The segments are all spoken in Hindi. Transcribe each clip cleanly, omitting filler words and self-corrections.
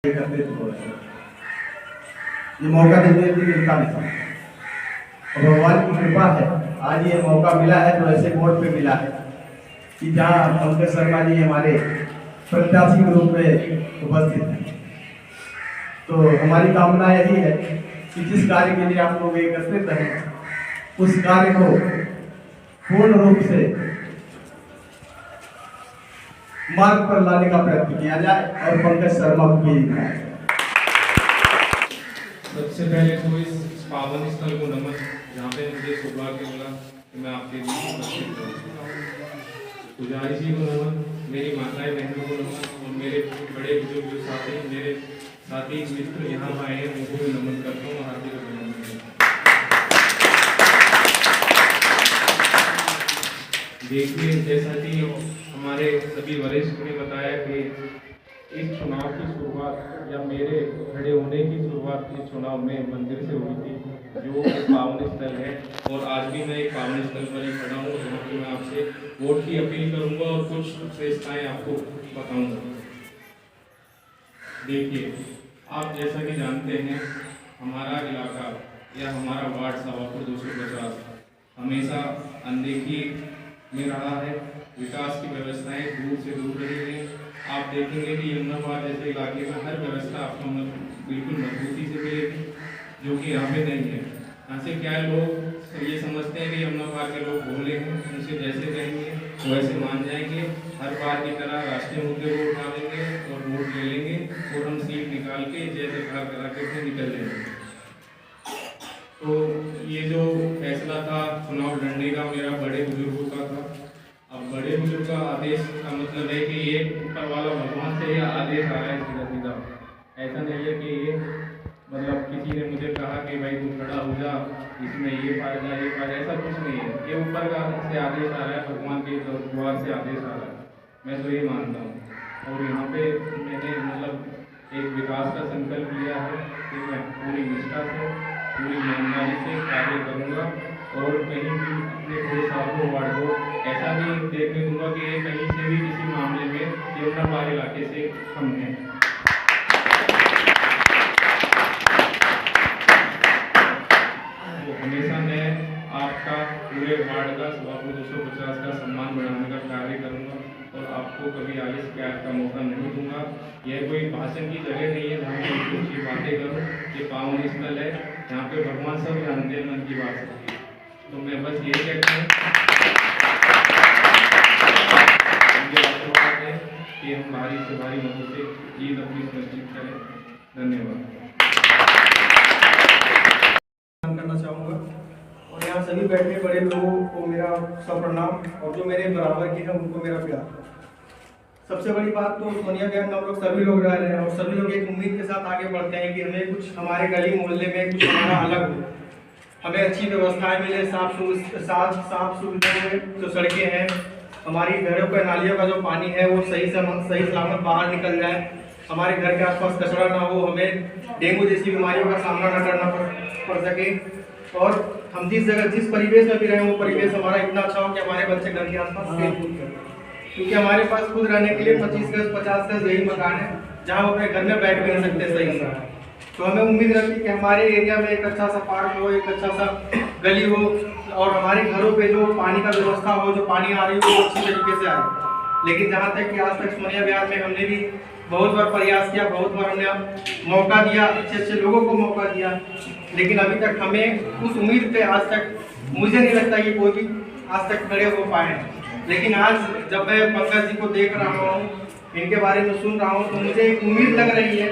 ये मौका देने के लिए मिलता नहीं था और भगवान की कृपा है आज ये मौका मिला है तो ऐसे मोड़ पे मिला है कि जहाँ पंकज शर्मा जी हमारे प्रत्याशी के रूप में उपस्थित हैं। तो हमारी कामना यही है कि जिस कार्य के लिए आप लोग एकत्रित हैं उस कार्य को पूर्ण रूप से मार्ग पर लाने का प्रयत्न किया जाए और पंकज शर्मा को भी दिखाया जाए। सबसे पहले तो इस पावन स्थल को नमन, जहाँ पे मुझे सौभाग्य मिला कि मैं आपके बीच उपस्थित हूँ। पुजारी जी को नमन, मेरी माताएं बहनों को नमन और मेरे बड़े बुजुर्ग साथी, मेरे साथी मित्र यहाँ आए हैं उनको भी नमन करता हूँ और हार्दिक अभिनंदन करता हूँ। देखिए, जैसा कि हमारे सभी वरिष्ठ ने बताया कि इस चुनाव की शुरुआत या मेरे खड़े होने की शुरुआत इस चुनाव में मंदिर से हुई थी, जो एक पावन स्थल है और आज भी मैं एक पावन स्थल पर ही खड़ा हूँ, जहाँ पर मैं आपसे वोट की अपील करूँगा और कुछ श्रेष्ठताएँ आपको बताऊँगा। देखिए, आप जैसा कि जानते हैं हमारा इलाका या हमारा वार्ड सवापुर 250 हमेशा अनदेखी में रहा है। विकास की व्यवस्थाएं दूर से दूर रही हैं। आप देखेंगे कि यमुनाबाद जैसे इलाके में हर व्यवस्था आपको बिल्कुल मजबूती से मिलेगी, जो कि यहाँ पे नहीं है। यहाँ से क्या लोग ये समझते हैं कि यमुनाबाद के लोग भोले हैं, उनसे जैसे कहेंगे वैसे मान जाएंगे, हर बार की तरह राष्ट्रीय मुद्दे को उठा लेंगे और वोट ले लेंगे और हम सीट निकाल के जय जयकार करा के निकल जाएंगे। तो ये जो फैसला था चुनाव लड़ने का मेरा बड़े बुजुर्गों का था। अब बड़े बुजुर्ग का आदेश का मतलब है कि ये ऊपर वाला भगवान से ये आदेश आ रहा है सीधा सीधा। ऐसा नहीं है कि ये मतलब किसी ने मुझे कहा कि भाई तू खड़ा हो जा, इसमें ये फायदा ये फायदा, ऐसा कुछ नहीं है। ये ऊपर का से आदेश आ रहा है, भगवान के द्वार से आदेश आ रहा है, मैं तो ये मानता हूँ। और यहाँ पे मैंने मतलब एक विकास का संकल्प लिया है कि मैं पूरी निष्ठा से पूरी ईमानदारी से कार्य करूँगा और कहीं भी अपने पूरे सालों वार्ड को ऐसा नहीं देखने दूंगा कि ये कहीं से भी किसी मामले में यमुनाबाद इलाके से कम है। तो हमेशा मैं आपका पूरे वार्ड का सवापुर 250 का सम्मान बढ़ाने का कार्य करूँगा और आपको कभी आगे शिकायत का मौका नहीं दूंगा। यह कोई भाषण की जगह नहीं है जहाँ मैं ऊँची बातें करूँ। ये पावन स्थल है, यहाँ पे भगवान सब जानते हैं मन की बात है। तो मैं बस ये कहता हूँ कि हम भारी से भारी मतों से जीत अपनी सुनिश्चित करें। धन्यवाद करना चाहूँगा और यहाँ सभी बैठे बड़े लोगों को मेरा सप्रणाम और जो मेरे बराबर के हैं उनको मेरा प्यार। सबसे बड़ी बात तो सोनिया बहन हम लोग सभी लोग रह रहे हैं और सभी लोग एक उम्मीद के साथ आगे बढ़ते हैं कि हमें कुछ हमारे गली मोहल्ले में कुछ हमारा अलग हो, हमें अच्छी व्यवस्थाएं मिले, साफ सुविधाएं जो सड़कें हैं, हमारी घरों पर नालियों का जो पानी है वो सही सलामत बाहर निकल जाए, हमारे घर के आसपास कचरा ना हो, हमें डेंगू जैसी बीमारियों का सामना न करना पड़ सके और हम जिस परिवेश में भी रहें वो परिवेश हमारा इतना अच्छा हो कि हमारे बच्चे घर के आसपास खेल कूद करें। क्योंकि हमारे पास खुद रहने के लिए 25 गज 50 गज यही मकान है जहाँ हम अपने घर में बैठ भी नहीं सकते सही से। तो हमें उम्मीद रहती है कि हमारे एरिया में एक अच्छा सा पार्क हो, एक अच्छा सा गली हो और हमारे घरों पे जो पानी का व्यवस्था हो, जो पानी आ रही हो वो अच्छी तरीके से आए। लेकिन जहाँ तक कि आज तक सोनिया विहार में हमने भी बहुत बार प्रयास किया, बहुत बार हमने मौका दिया, अच्छे लोगों को मौका दिया, लेकिन अभी तक हमें उस उम्मीद पे आज तक मुझे नहीं लगता कि कोई भी आज तक खड़े हो पाए। लेकिन आज जब मैं पंकज जी को देख रहा हूँ, इनके बारे में सुन रहा हूँ, तो मुझे एक उम्मीद लग रही है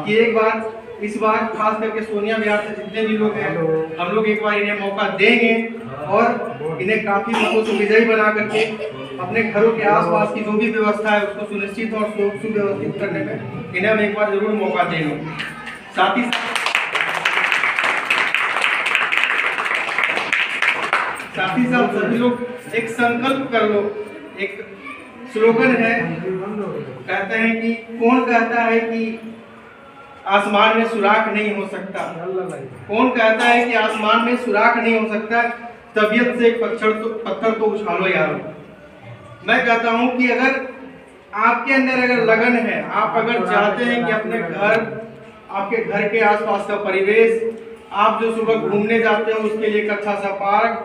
कि एक बार इस बार खास करके सोनिया विहार से जितने भी लोग हैं हम लोग एक बार इन्हें मौका देंगे और इन्हें काफी मतों से विजयी बना करके अपने घरों के आसपास की जो भी व्यवस्था है उसको सुनिश्चित और सुव्यवस्थित करने में इन्हें हम एक बार जरूर मौका देंगे। साथ ही साथ सभी लोग एक संकल्प कर लो। एक स्लोगन है, कहते हैं कि कौन कहता है कि आसमान में सुराख नहीं हो सकता, कौन कहता है कि आसमान में सुराख नहीं हो सकता, तबीयत से एक पत्थर तो उछालो यारो। मैं कहता हूं कि अगर आपके अंदर अगर लगन है, आप अगर चाहते हैं कि अपने घर, आपके घर के आसपास का परिवेश, आप जो सुबह घूमने जाते हो उसके लिए एक अच्छा सा पार्क,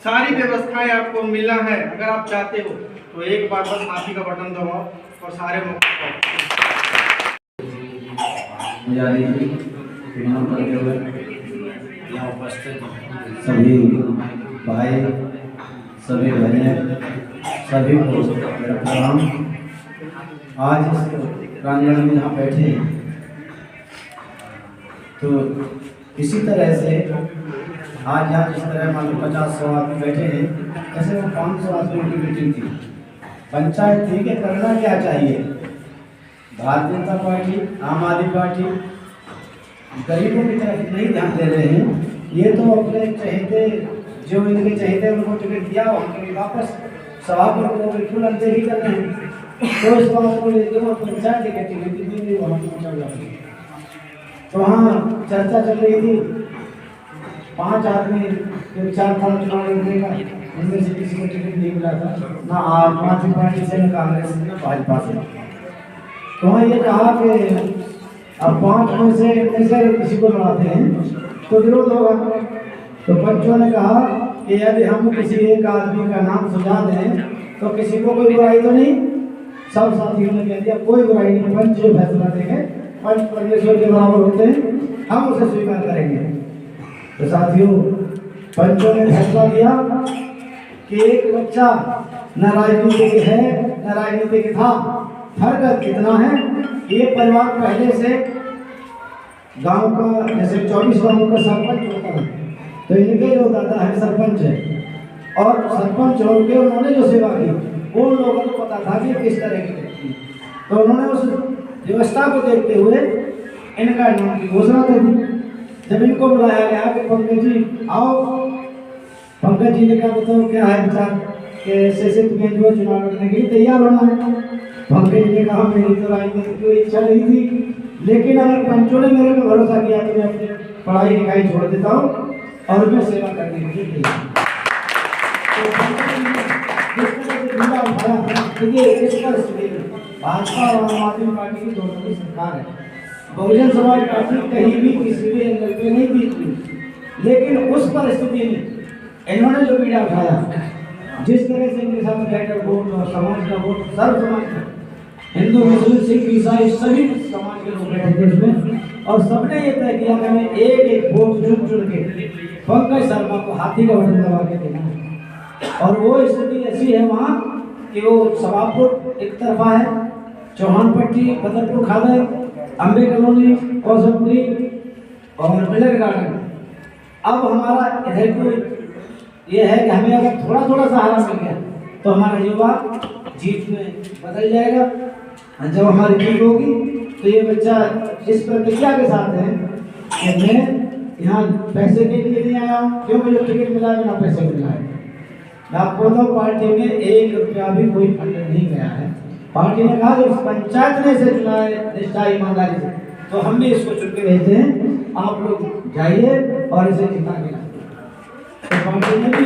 सारी व्यवस्थाएं आपको मिलना है, अगर आप चाहते हो तो एक बार बस हाथी का बटन दबाओ और सारे मौके यहाँ उपस्थित सभी भाई, सभी बहनें, सभी को मेरा प्रणाम। आज इस प्रांगण में यहाँ बैठे हैं तो इसी तरह से आज यहाँ जिस तरह मान लो 50-100 आदमी बैठे हैं, ऐसे वो 500 आदमियों की मीटिंग थी, पंचायत थी कि करना क्या चाहिए। भारतीय जनता पार्टी, आम आदमी पार्टी गरीबों की तरफ नहीं ध्यान दे रहे हैं। ये तो अपने चहेते, जो इनके चहेते उनको टिकट दिया, उनके वापस सभापति को बिल्कुल अनदेखी कर रहे हैं। तो इस बात को लेकर वो पंचायत टिकट दी वहाँ चल रही, तो वहाँ चर्चा चल रही थी। 5 आदमी के विचार था चुनाव लड़ने का, उनमें से किसी को टिकट नहीं मिला था, ना आम आदमी पार्टी से, न कांग्रेस से, न भाजपा से। तो वहाँ ये कहा कि अब 5 में से किसी को लड़ाते हैं तो विरोध होगा। तो पंचों ने कहा कि यदि हम किसी एक आदमी का नाम सुझा दें तो किसी को कोई बुराई तो नहीं। सब साथियों ने कह दिया कोई बुराई नहीं, पंच जो फैसला देंगे, पंच परमेश्वर के बराबर होते हैं, हम उसे स्वीकार करेंगे। तो साथियों, पंचों ने फैसला दिया कि एक बच्चा न राजनीतिक है न राजनीतिक था, फर्क कितना है। ये परिवार पहले से गांव का, जैसे 24 गांव का सरपंच होता है, तो इनके जो दादा है सरपंच है, और सरपंच होकर उन्होंने जो सेवा की वो लोगों को पता था कि किस तरह की व्यक्ति, तो उन्होंने उस व्यवस्था को देखते हुए इनका नाम की घोषणा कर दी। जब इनको बुलाया गया कि पंकज जी आओ, पंकज जी ने कहा बताओ क्या है विचार, कि ऐसे तुम्हें जो चुनाव लड़ने के लिए तैयार होना है। पंकज ने कहा मेरी तो राजनीति की इच्छा नहीं थी, लेकिन अगर पंचों ने मेरे पे भरोसा किया तो मैं अपनी पढ़ाई लिखाई छोड़ देता हूँ और मैं सेवा करने के लिए तैयार हूँ। भाजपा और आम आदमी पार्टी की दोनों की सरकार है। बहुजन समाज पार्टी कहीं भी किसी भी एंगल पे नहीं जीती, लेकिन उस परिस्थिति में इन्होंने जो बीड़ा उठाया, जिस तरह से इनके साथ बैठकर वोट और समाज का वोट, सर्व समाज का, हिंदू मुस्लिम सिख ईसाई सभी समाज के लोग बैठे थे इसमें, और सबने ये तय किया कि हमें एक वोट चुन के पंकज शर्मा को हाथी का बटन दबा के देना है। और वो स्थिति ऐसी है वहाँ कि वो सभापुर एक तरफा है, चौहानपट्टी, बदरपुर खादर, अम्बे कॉलोनी, कौशलपुरी और मिलर गार्डन। अब हमारा इधर को ये है कि हमें अगर थोड़ा थोड़ा सहारा मिल गया तो हमारा युवा जीत में बदल जाएगा। जब हमारी जीत होगी तो ये बच्चा इस प्रतिज्ञा के साथ है कि मैं यहाँ पैसे के लिए नहीं आया हूँ, क्यों मुझे टिकट मिला है, बिना पैसे मिला है। मैं आपको तो पार्टी में 1 रुपया भी कोई फंड नहीं गया है। पार्टी ने कहा कि पंचायत ने इसे चुना है निष्ठा ईमानदारी से, तो हम भी इसको चुन के भेजते हैं, आप लोग जाइए और इसे जिता के लाइए। तो पार्टी ने भी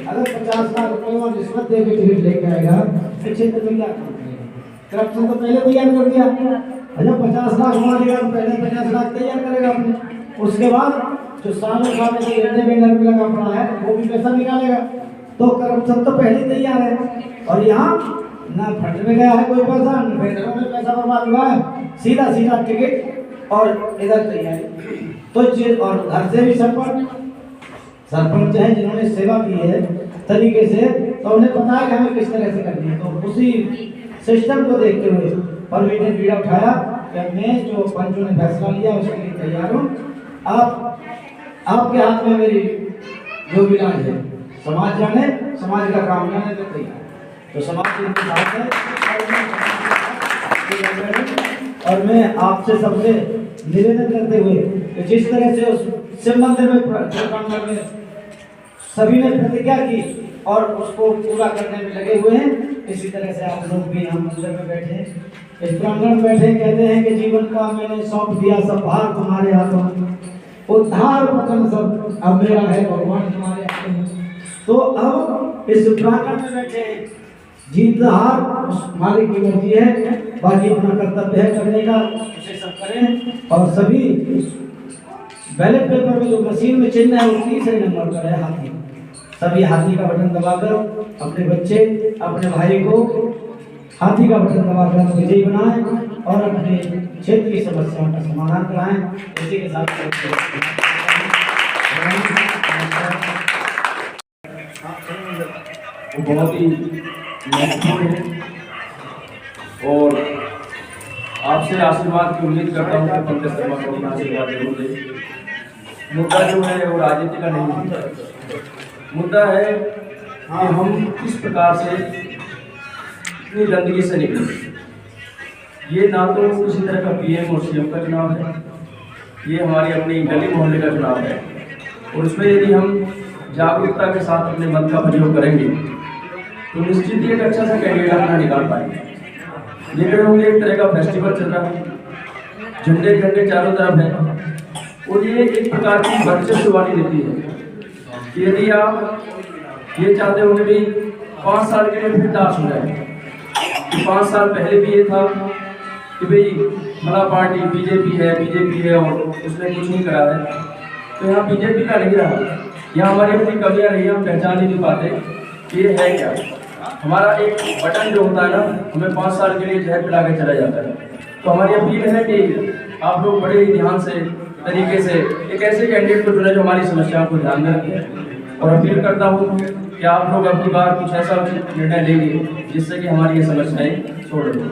अगर 50 लाख रुपये और रिश्वत दे के टिकट लेके आएगा तो क्षेत्र में क्या करप्शन तो पहले तैयार कर दिया। जब 50 लाख मांगेगा तो पहले 50 लाख तैयार करेगा अपने, उसके बाद जो सालों साल से लेने में घर में लगा पड़ा है वो भी पैसा निकालेगा। तो करप्शन तो पहले तैयार है, और यहाँ ना फंड में गया है कोई पैसा, न फेडरल में पैसा बर्बाद हुआ है, सीधा सीधा टिकट और इधर तैयारी। तो और घर से भी सरपंच है जिन्होंने सेवा की है तरीके से, तो उन्हें पता है कि हमें किस तरह से करनी है। तो उसी सिस्टम को देखते हुए परवीन ने बीड़ा उठाया कि मैं जो पंचों ने फैसला लिया उसके लिए तैयार हूँ। आपके हाथ में मेरी जो विराज है, समाज जाने, समाज का काम जाने तो तैयार, तो समाज के साथ है। और मैं आपसे सबसे निवेदन करते हुए कि जिस तरह से उस शिव मंदिर में सभी ने प्रतिज्ञा की और उसको पूरा करने में लगे हुए हैं, इसी तरह से आप लोग भी यहाँ मंदिर में बैठे हैं, इस प्रांगण में बैठे, कहते हैं कि जीवन का मैंने सौंप दिया सब भार तुम्हारे हाथों में, उद्धार पतन सब अब मेरा है भगवान तुम्हारे हाथों में। तो अब इस प्रांगण में बैठे जीत हार उस मालिक की मर्जी है, बाकी अपना कर्तव्य है करने का, उसे सब करें। और सभी बैलेट पेपर में जो मशीन में चिन्ह है वो 3 नंबर पर है हाथी। सभी हाथी का बटन दबाकर अपने बच्चे अपने भाई को हाथी का बटन दबाकर विजयी बनाएं और अपने क्षेत्र की समस्याओं का समाधान कराएं। इसी के साथ बहुत ही महत्वपूर्ण है और आपसे आशीर्वाद की उम्मीद करता हूँ कि पंकज शर्मा को अपना आशीर्वाद जरूर दें। मुद्दा जो है वो राजनीति का नहीं है, मुद्दा है कि हम किस प्रकार से इतनी गंदगी से निकले। ये ना तो किसी तरह का पीएम और सीएम का चुनाव है, ये हमारी अपनी गली मोहल्ले का चुनाव है और उसमें यदि हम जागरूकता के साथ अपने मत का प्रयोग करेंगे तो निश्चित ही एक अच्छा सा कैंडिडेट अपना निकाल पाएंगे। लेकिन हम एक तरह का फेस्टिवल चल रहा है, झंडे झंडे चारों तरफ है और ये एक प्रकार की वर्चस्व वाली नीति है कि यदि आप ये चाहते हो कि भाई 5 साल के लिए फिर दास हो जाए, 5 साल पहले भी ये था कि भाई मला पार्टी बीजेपी है और उसने कुछ नहीं करा है, तो यहाँ बीजेपी का नहीं रहा, यहाँ हमारी अपनी कमियाँ रही, हम पहचान ही नहीं पाते कि ये है क्या। हमारा एक बटन जो होता है ना, हमें 5 साल के लिए जहर पिला के चला जाता है। तो हमारी अपील है कि आप लोग बड़े ही ध्यान से तरीके से एक ऐसे कैंडिडेट को चुने जो हमारी समस्याओं को ध्यान में रखें और अपील करता हूँ कि आप लोग अपनी बार कुछ ऐसा उचित निर्णय लेंगे जिससे कि हमारी ये समस्याएं छोड़ दें।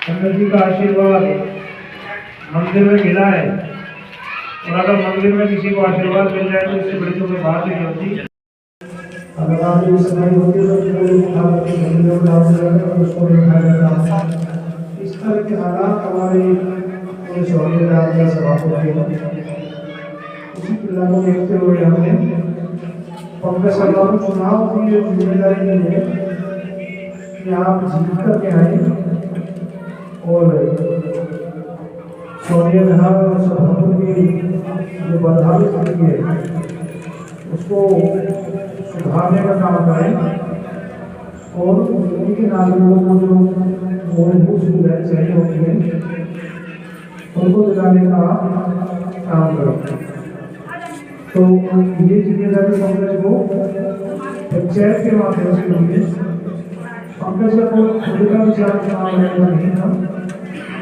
पंडित जी का आशीर्वाद मंदिर में मिला है और अगर मंदिर में किसी को आशीर्वाद मिल जाए तो इससे बड़ी कोई बात नहीं होती। अगर आप ये समय होती है तो उसको दिखाया जाता है। इस तरह के हालात हमारे सभापति उसी क्रिया को देखते हुए हमने पंकज शर्मा को चुनाव की ये जिम्मेदारी ली है कि आप जीत करके आए और सोनिया गांधी सभापति की जो बदहाली स्थिति है उसको सुधारने का काम करें और उनके नागरिकों को जो मूलभूत सुविधाएं चाहिए होती हैं उनको दिलाने का काम करें। तो ये जिम्मेदारी पंकज को पंचायत के माध्यम से मिली है। पंकज का कोई खुद का विचार चुनाव लड़ना नहीं था,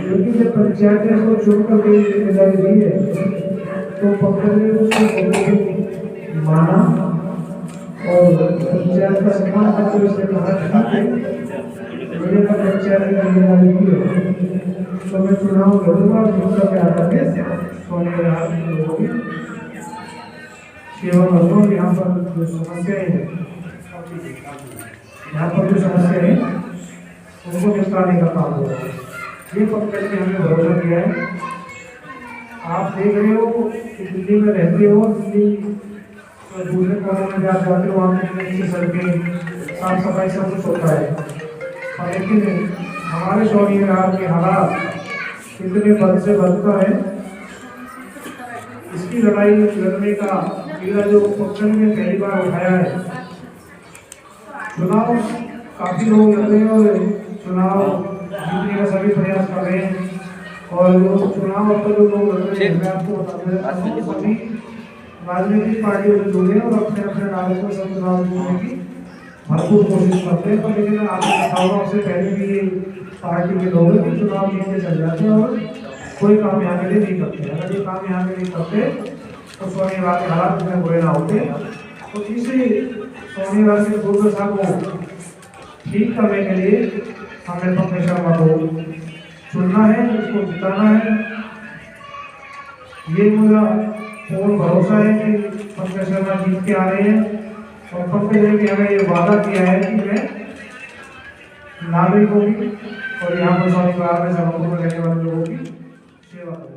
लेकिन जब पंचायत ने उसको चुनकर के जिम्मेदारी दी है तो पंकज ने उसको माना और पंचायत का सम्मान करते हुए उसने कहा ठीक है मेरे का पंचायत की जिम्मेदारी दी है तो मैं चुनाव लड़ूंगा दूसरा क्या करके सोनिया गांधी होगी सेवा करूँगा। यहाँ पर जो समस्याएं हैं उनको निपटाने का काम होगा। ये पंकज ने हमें भरोसा दिया है। आप देख रहे हो कि दिल्ली में रहते हो, दिल्ली दूसरे कोने में जाते हो, वहाँ पे सड़कें साफ सफाई सब कुछ होता है, लेकिन हमारे सोनिया गांधी के हालात इतने बद से बदतर है। इसकी लड़ाई लड़ने का कीड़ा जो पंकज ने पहली बार उठाया है। चुनाव काफी लोग लड़ रहे हैं और चुनाव जीतने का सभी प्रयास कर रहे हैं और जो चुनाव अब तक जो लोग लड़ रहे हैं मैं आपको बता दें सभी राजनीतिक पार्टियों से जुड़े और अपने अपने नागरिकों से चुनाव जीतने की भरपूर कोशिश करते हैं। पर लेकिन आपने देखा होगा उससे पहले भी ये पार्टी के लोग चुनाव जीतने चल जाते हैं और कोई काम यहाँ के लिए नहीं करते। अगर ये काम यहाँ के लिए करते तो सोनिया गांधी हालात में बुरे ना होते। तो इसी सोनिया गांधी की दुर्दशा को ठीक करने के लिए हमें पंकज शर्मा को चुनना है, उसको जिताना है। ये मेरा पूर्ण भरोसा है कि पंकज शर्मा जीत के आ रहे हैं और पंकज ने भी हमें ये वादा किया है कि मैं नागरिकों की और यहाँ पर सोनिया गांधी में रहने वाले लोगों की सेवा करूँ।